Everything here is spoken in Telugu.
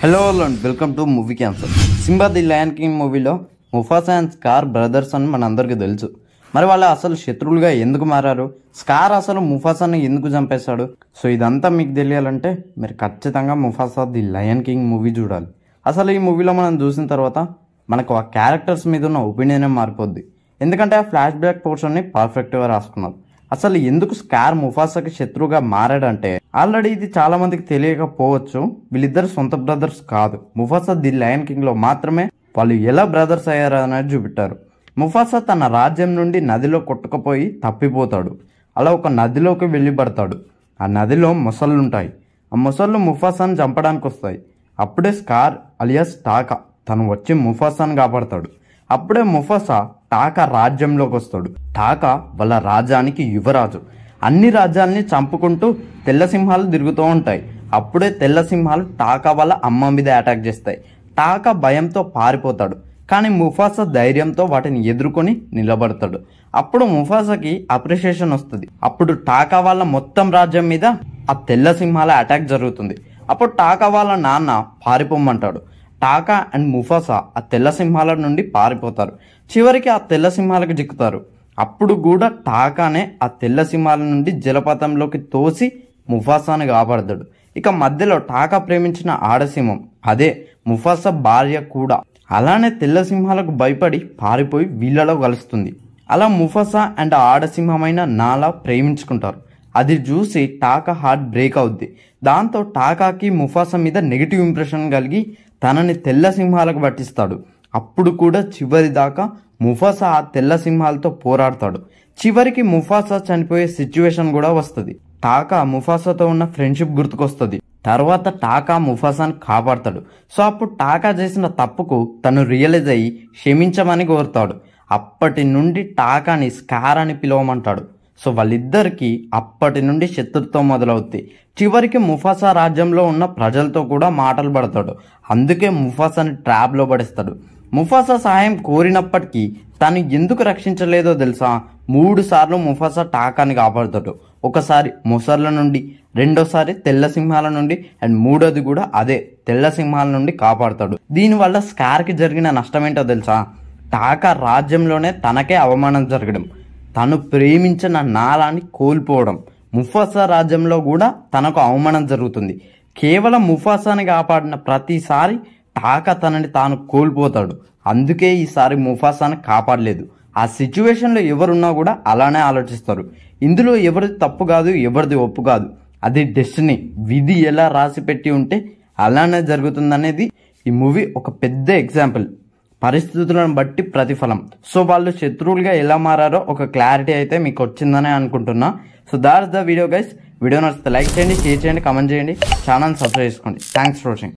Hello and welcome to movie cancer. Simba the lion king మూవీలో ముఫాసా అండ్ స్కార్ బ్రదర్స్ అని మనందరికీ తెలుసు. మరి వాళ్ళు అసలు శత్రువులుగా ఎందుకు మారారు, స్కార్ అసలు ముఫాసాని ఎందుకు చంపేశాడు, సో ఇదంతా మీకు తెలియాలంటే మీరు ఖచ్చితంగా Mufasa the lion king movie చూడాలి. అసలు ఈ మూవీలో మనం చూసిన తర్వాత మనకు ఆ క్యారెక్టర్స్ మీద ఉన్న ఒపీనియనే మారిపోద్ది. ఎందుకంటే ఆ ఫ్లాష్ బ్యాక్ పోర్షన్ని పర్ఫెక్ట్గా రాసుకున్నారు. అసలు ఎందుకు స్కార్ ముఫాసాకి శత్రువుగా మారాడంటే, ఆల్రెడీ ఇది చాలా మందికి తెలియకపోవచ్చు, వీళ్ళిద్దరు సొంత బ్రదర్స్ కాదు. ముఫాసా ది లయన్ కింగ్ లో మాత్రమే వాళ్ళు ఎలా బ్రదర్స్ అయ్యారు అనేది చూపెట్టారు. ముఫాసా తన రాజ్యం నుండి నదిలో కొట్టుకుపోయి తప్పిపోతాడు. అలా ఒక నదిలోకి వెళ్ళి పడతాడు. ఆ నదిలో మొసళ్ళుంటాయి. ఆ మొసళ్ళు ముఫాసాను చంపడానికి వస్తాయి. అప్పుడే స్కార్ అలియాస్ టాకా తను వచ్చి ముఫాసాను కాపాడతాడు. అప్పుడే ముఫాసా టాకా రాజ్యంలోకి వస్తాడు. టాకా వాళ్ళ రాజ్యానికి యువరాజు. అన్ని రాజ్యాల్ని చంపుకుంటూ తెల్ల సింహాలు తిరుగుతూ ఉంటాయి. అప్పుడే తెల్ల సింహాలు టాకా వాళ్ళ అమ్మ మీద అటాక్ చేస్తాయి. టాకా భయంతో పారిపోతాడు. కానీ ముఫాసా ధైర్యంతో వాటిని ఎదుర్కొని నిలబడతాడు. అప్పుడు ముఫాసాకి అప్రిషియేషన్ వస్తుంది. అప్పుడు టాకా వాళ్ళ మొత్తం రాజ్యం మీద ఆ తెల్ల సింహాల అటాక్ జరుగుతుంది. అప్పుడు టాకా వాళ్ళ నాన్న పారిపోమంటాడు. టాకా అండ్ ముఫాసా ఆ తెల్ల సింహాల నుండి పారిపోతారు. చివరికి ఆ తెల్ల సింహాలకు చిక్కుతారు. అప్పుడు కూడా టాకానే ఆ తెల్ల సింహాల నుండి జలపాతంలోకి తోసి ముఫాసాను కాపాడతాడు. ఇక మధ్యలో టాకా ప్రేమించిన ఆడసింహం, అదే ముఫాసా భార్య కూడా అలానే తెల్ల సింహాలకు భయపడి పారిపోయి వీళ్ళలో కలుస్తుంది. అలా ముఫాసా అండ్ ఆడసింహమైన నాలా ప్రేమించుకుంటారు. అది చూసి టాకా హార్ట్ బ్రేక్ అవుద్ది. దాంతో టాకాకి ముఫాసా మీద నెగిటివ్ ఇంప్రెషన్ కలిగి తనని తెల్ల సింహాలకు పట్టిస్తాడు. అప్పుడు కూడా చివరి దాకా ముఫాసా ఆ తెల్ల సింహాలతో పోరాడతాడు. చివరికి ముఫాసా చనిపోయే సిచ్యువేషన్ కూడా వస్తుంది. టాకా ముఫాసాతో ఉన్న ఫ్రెండ్షిప్ గుర్తుకొస్తుంది. తర్వాత టాకా ముఫాసాని కాపాడతాడు. సో అప్పుడు టాకా చేసిన తప్పుకు తను రియలైజ్ అయ్యి క్షమించమని కోరుతాడు. అప్పటి నుండి టాకాని స్కార్ అని పిలవమంటాడు. సో వాళ్ళిద్దరికి అప్పటి నుండి శత్రుత్వం మొదలవుతుంది. చివరికి ముఫాసా రాజ్యంలో ఉన్న ప్రజలతో కూడా మాటలు పడతాడు. అందుకే ముఫాసాని ట్రాప్లో పడేస్తాడు. ముఫాసా సహాయం కోరినప్పటికీ తను ఎందుకు రక్షించలేదో తెలుసా? 3 సార్లు ముఫాసా టాకాని కాపాడుతాడు. ఒకసారి మొసళ్ళ నుండి, రెండోసారి తెల్ల సింహాల నుండి, అండ్ మూడోది కూడా అదే తెల్ల సింహాల నుండి కాపాడుతాడు. దీనివల్ల స్కార్కి జరిగిన నష్టం ఏంటో తెలుసా? టాకా రాజ్యంలోనే తనకే అవమానం జరగడం, తను ప్రేమించిన నాలాని కోల్పోవడం, ముఫాసా రాజ్యంలో కూడా తనకు అవమానం జరుగుతుంది. కేవలం ముఫాసాని కాపాడిన ప్రతిసారి టాకా తనని తాను కోల్పోతాడు. అందుకే ఈసారి ముఫాసాని కాపాడలేదు. ఆ సిచ్యువేషన్లో ఎవరున్నా కూడా అలానే ఆలోచిస్తారు. ఇందులో ఎవరిది తప్పు కాదు, ఎవరిది ఒప్పు కాదు. అది డెస్టినీ, విధి ఎలా రాసి పెట్టి ఉంటే అలానే జరుగుతుందనేది ఈ మూవీ ఒక పెద్ద ఎగ్జాంపుల్. పరిస్థితులను బట్టి ప్రతిఫలం. సో వాళ్ళు శత్రువులుగా ఎలా మారారో ఒక క్లారిటీ అయితే మీకు వచ్చిందని అనుకుంటున్నా. So that's the video guys. Video నచ్చితే లైక్ చేయండి, షేర్ చేయండి, కామెంట్ చేయండి, ఛానల్ సబ్స్క్రైబ్ చేసుకోండి. Thanks for watching.